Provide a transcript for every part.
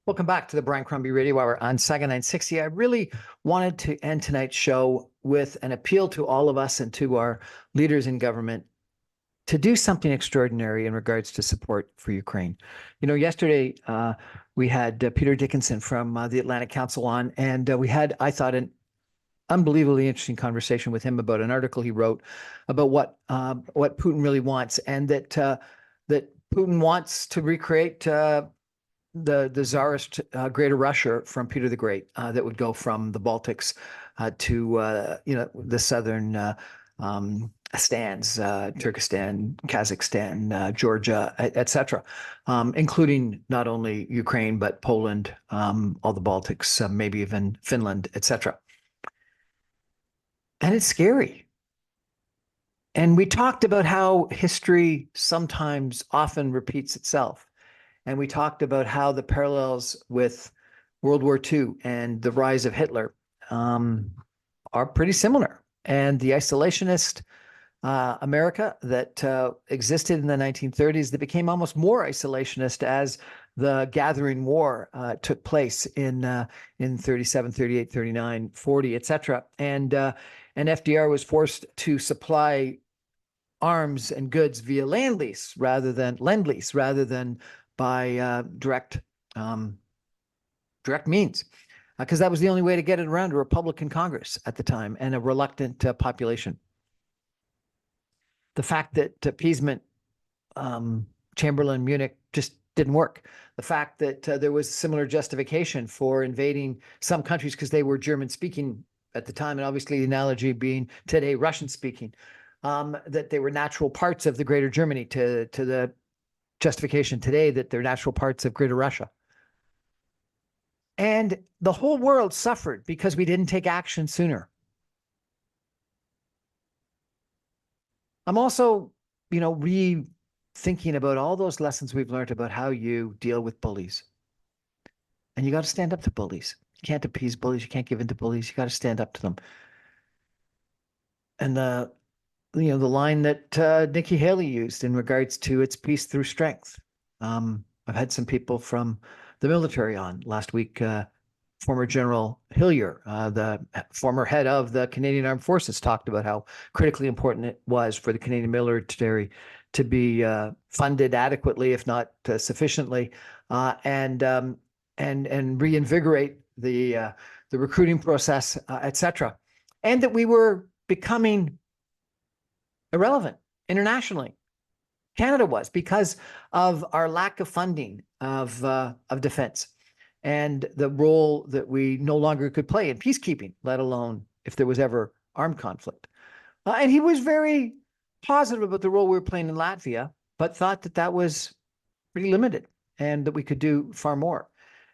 Welcome back to the Brian Crombie Radio Hour on Saga 960. I really wanted to end tonight's show with an appeal to all of us and to our leaders in government to do something extraordinary in regards to support for Ukraine. You know, yesterday we had Peter Dickinson from the Atlantic Council on, and we had, I thought, an unbelievably interesting conversation with him about an article he wrote about what Putin really wants, and that that Putin wants to recreate the Tsarist Greater Russia from Peter the Great that would go from the Baltics to the southern stands, Turkestan, Kazakhstan, Georgia, etc., including not only Ukraine but Poland, all the Baltics, maybe even Finland, etc. And it's scary. And we talked about how history sometimes often repeats itself. And we talked about how the parallels with World War II and the rise of Hitler are pretty similar. And the isolationist America that existed in the 1930s, that became almost more isolationist as the gathering war took place in 37, 38, 39, 40, etc. And FDR was forced to supply arms and goods via lend-lease rather than by direct means, because that was the only way to get it around a Republican Congress at the time and a reluctant population. The fact that appeasement, Chamberlain, Munich just didn't work. The fact that there was similar justification for invading some countries because they were German-speaking at the time, and obviously the analogy being today Russian-speaking, that they were natural parts of the Greater Germany to the justification today that they're natural parts of Greater Russia. And the whole world suffered because we didn't take action sooner. I'm also, rethinking about all those lessons we've learned about how you deal with bullies. And you got to stand up to bullies. You can't appease bullies. You can't give in to bullies. You got to stand up to them. And the line that Nikki Haley used in regards to it's peace through strength. I've had some people from the military on last week. Former General Hillier, the former head of the Canadian Armed Forces, talked about how critically important it was for the Canadian military to be funded adequately, if not sufficiently, and reinvigorate the recruiting process, etc., and that we were becoming irrelevant internationally. Canada was, because of our lack of funding of defense and the role that we no longer could play in peacekeeping, let alone if there was ever armed conflict. And he was very positive about the role we were playing in Latvia, but thought that that was pretty limited and that we could do far more.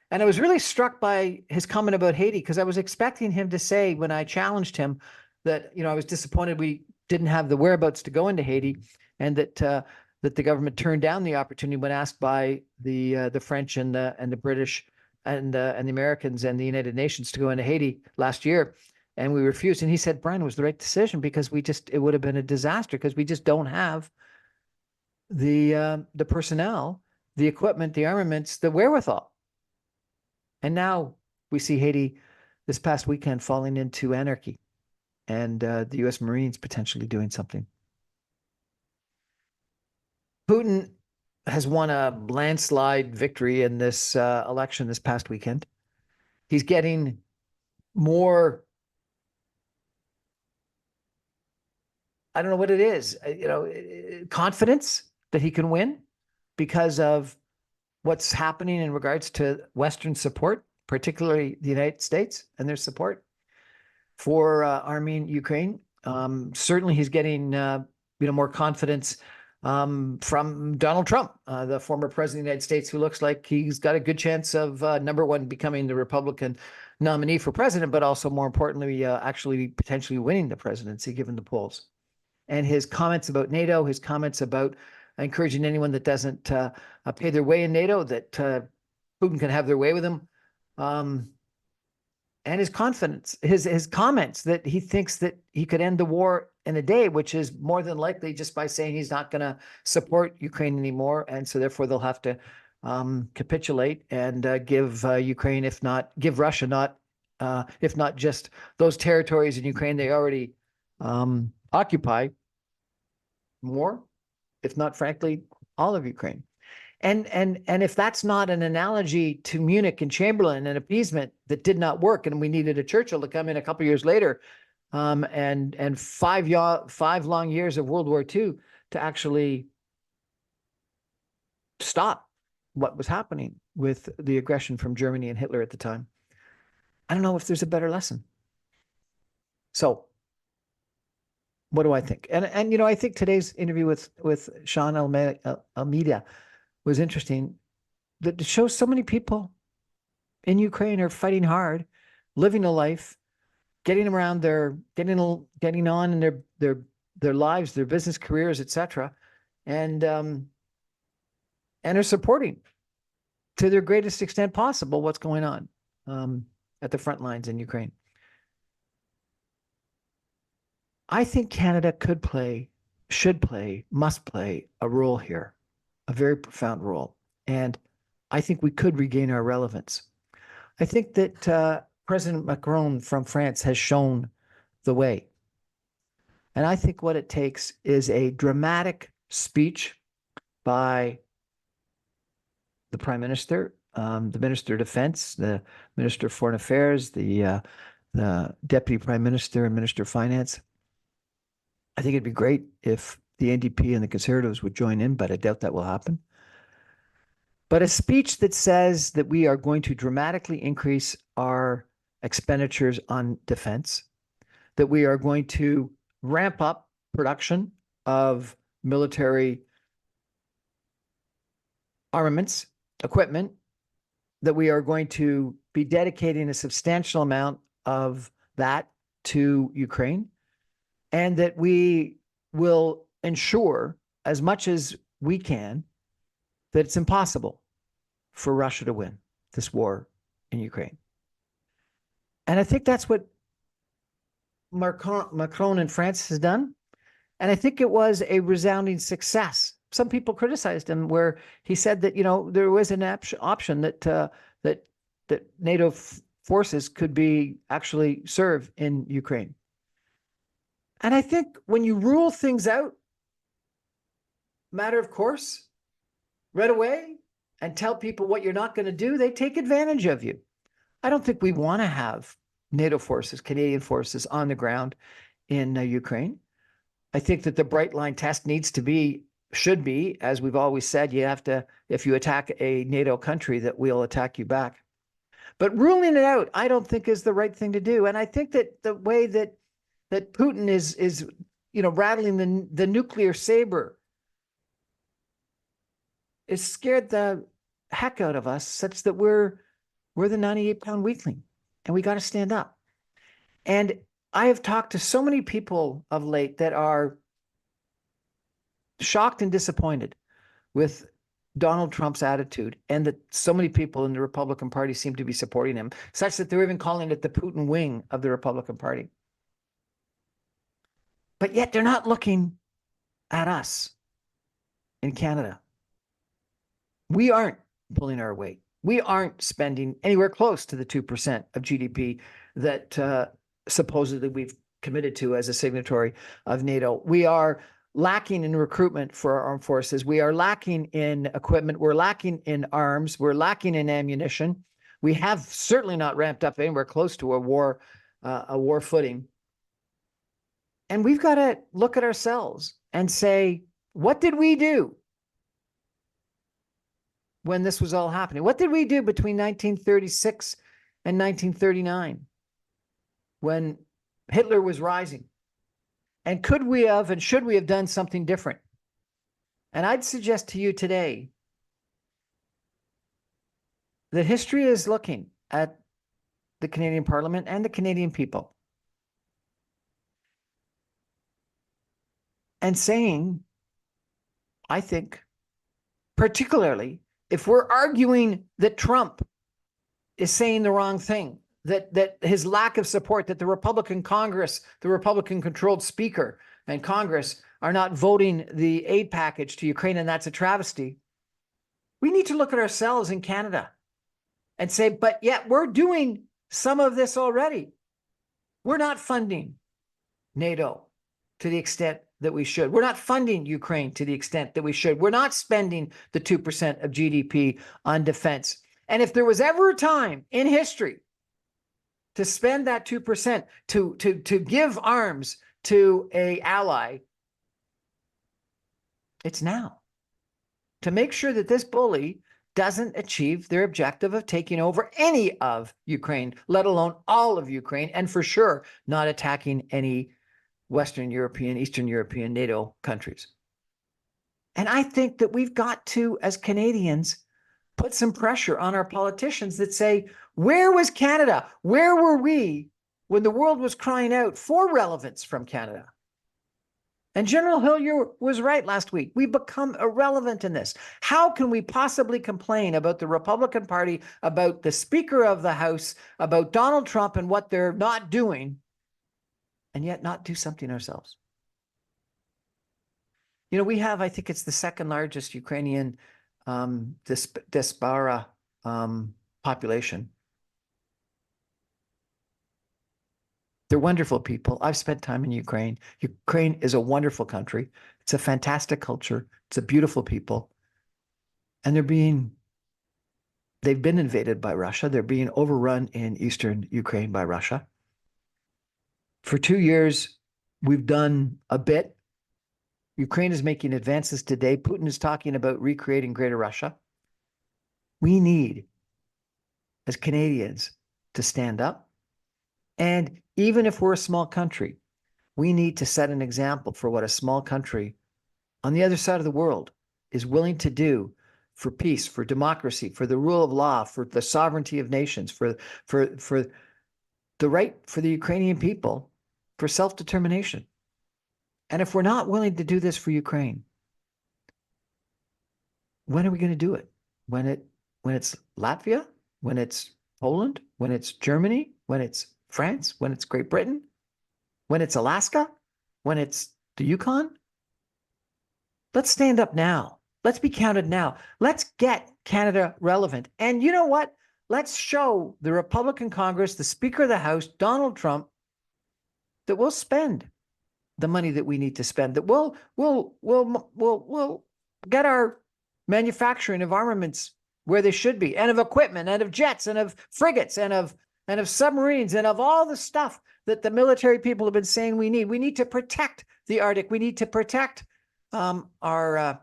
And I was really struck by his comment about Haiti, because I was expecting him to say, when I challenged him, that I was disappointed we didn't have the whereabouts to go into Haiti, and that the government turned down the opportunity when asked by the French and the British and the Americans and the United Nations to go into Haiti last year, and we refused. And he said, Brian, it was the right decision, because it would have been a disaster, because we just don't have the personnel, the equipment, the armaments, the wherewithal. And now we see Haiti this past weekend falling into anarchy, and the U.S. Marines potentially doing something. Putin has won a landslide victory in this election this past weekend. He's getting more, I don't know what it is, confidence that he can win because of what's happening in regards to Western support, particularly the United States and their support for arming Ukraine. Certainly he's getting more confidence from Donald Trump, the former president of the United States, who looks like he's got a good chance of, number one, becoming the Republican nominee for president, but also, more importantly, actually potentially winning the presidency, given the polls. And his comments about NATO, his comments about encouraging anyone that doesn't pay their way in NATO, that Putin can have their way with him. And his confidence, his comments that he thinks that he could end the war in a day, which is more than likely just by saying he's not going to support Ukraine anymore, and so therefore they'll have to capitulate and give Ukraine, give Russia, if not just those territories in Ukraine they already occupy, more, if not frankly, all of Ukraine. And if that's not an analogy to Munich and Chamberlain and appeasement that did not work, and we needed a Churchill to come in a couple of years later, and 5 long years of World War II to actually stop what was happening with the aggression from Germany and Hitler at the time. I don't know if there's a better lesson. So what do I think? And I think today's interview with Sean Almeida was interesting. That it shows so many people in Ukraine are fighting hard, living a life, getting on in their lives, their business careers, etc., and are supporting to their greatest extent possible what's going on at the front lines in Ukraine. I think Canada should play, must play a role here, a very profound role. And I think we could regain our relevance. I think that President Macron from France has shown the way. And I think what it takes is a dramatic speech by the Prime Minister, the Minister of Defense, the Minister of Foreign Affairs, the Deputy Prime Minister and Minister of Finance. I think it'd be great if the NDP and the Conservatives would join in, but I doubt that will happen. But a speech that says that we are going to dramatically increase our expenditures on defense, that we are going to ramp up production of military armaments, equipment, that we are going to be dedicating a substantial amount of that to Ukraine, and that we will ensure as much as we can that it's impossible for Russia to win this war in Ukraine. And I think that's what Macron in France has done. And I think it was a resounding success. Some people criticized him where he said that, there was an option that NATO forces could be actually serve in Ukraine. And I think when you rule things out, matter of course, right away, and tell people what you're not going to do, they take advantage of you. I don't think we want to have NATO forces, Canadian forces on the ground in Ukraine. I think that the bright line test should be, as we've always said, you have to, if you attack a NATO country, that we'll attack you back. But ruling it out, I don't think is the right thing to do. And I think that the way that Putin is rattling the nuclear saber is scared the heck out of us, such that we're the 98-pound weakling, and we got to stand up. And I have talked to so many people of late that are shocked and disappointed with Donald Trump's attitude, and that so many people in the Republican Party seem to be supporting him, such that they're even calling it the Putin wing of the Republican Party. But yet they're not looking at us in Canada. We aren't pulling our weight. We aren't spending anywhere close to the 2% of GDP that supposedly we've committed to as a signatory of NATO. We are lacking in recruitment for our armed forces. We are lacking in equipment. We're lacking in arms. We're lacking in ammunition. We have certainly not ramped up anywhere close to a war footing. And we've got to look at ourselves and say, what did we do when this was all happening? What did we do between 1936 and 1939 when Hitler was rising? And could we have and should we have done something different? And I'd suggest to you today that history is looking at the Canadian Parliament and the Canadian people and saying, I think, particularly if we're arguing that Trump is saying the wrong thing, that his lack of support, that the Republican Congress, the Republican-controlled Speaker and Congress are not voting the aid package to Ukraine, and that's a travesty. We need to look at ourselves in Canada and say, but yet we're doing some of this already. We're not funding NATO to the extent that we should. We're not funding Ukraine to the extent that we should. We're not spending the 2% of GDP on defense. And if there was ever a time in history to spend that 2%, to give arms to an ally, it's now. To make sure that this bully doesn't achieve their objective of taking over any of Ukraine, let alone all of Ukraine, and for sure not attacking any Western European, Eastern European NATO countries. And I think that we've got to, as Canadians, put some pressure on our politicians that say, where was Canada? Where were we when the world was crying out for relevance from Canada? And General Hillier was right last week. We've become irrelevant in this. How can we possibly complain about the Republican Party, about the Speaker of the House, about Donald Trump and what they're not doing, and yet not do something ourselves? You know, we have, I think it's the second largest Ukrainian diaspora population. They're wonderful people. I've spent time in Ukraine. Ukraine is a wonderful country. It's a fantastic culture. It's a beautiful people. And they've been invaded by Russia. They're being overrun in eastern Ukraine by Russia. For 2 years, we've done a bit. Ukraine is making advances today. Putin is talking about recreating Greater Russia. We need, as Canadians, to stand up. And even if we're a small country, we need to set an example for what a small country on the other side of the world is willing to do for peace, for democracy, for the rule of law, for the sovereignty of nations, for the right for the Ukrainian people for self-determination. And if we're not willing to do this for Ukraine, when are we going to do it? When it's Latvia? When it's Poland? When it's Germany? When it's France? When it's Great Britain? When it's Alaska? When it's the Yukon? Let's stand up now. Let's be counted now. Let's get Canada relevant. And you know what? Let's show the Republican Congress, the Speaker of the House, Donald Trump, that we'll spend the money that we need to spend, that we'll get our manufacturing of armaments where they should be, and of equipment, and of jets, and of frigates, and of submarines, and of all the stuff that the military people have been saying we need. We need to protect the Arctic. We need to protect our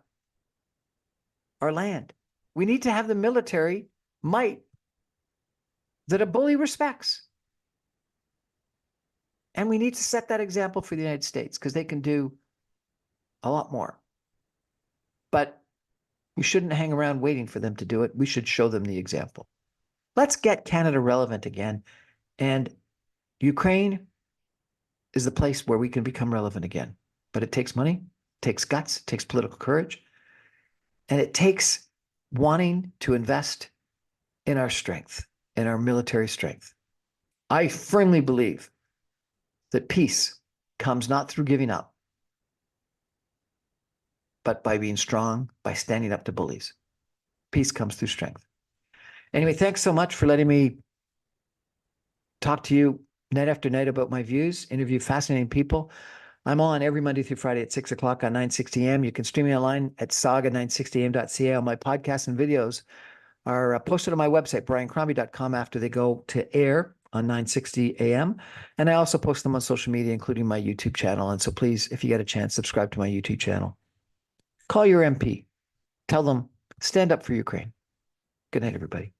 land. We need to have the military might that a bully respects. And we need to set that example for the United States, because they can do a lot more. But we shouldn't hang around waiting for them to do it. We should show them the example. Let's get Canada relevant again. And Ukraine is the place where we can become relevant again. But it takes money, it takes guts, it takes political courage, and it takes wanting to invest in our strength, in our military strength. I firmly believe that peace comes not through giving up, but by being strong, by standing up to bullies. Peace comes through strength. Anyway, thanks so much for letting me talk to you night after night about my views, interview fascinating people. I'm on every Monday through Friday at 6 o'clock on 960 AM. You can stream me online at saga960am.ca. All my podcasts and videos are posted on my website, briancrombie.com, after they go to air on 960 AM. And I also post them on social media, including my YouTube channel. And so please, if you get a chance, subscribe to my YouTube channel. Call your MP. Tell them, stand up for Ukraine. Good night, everybody.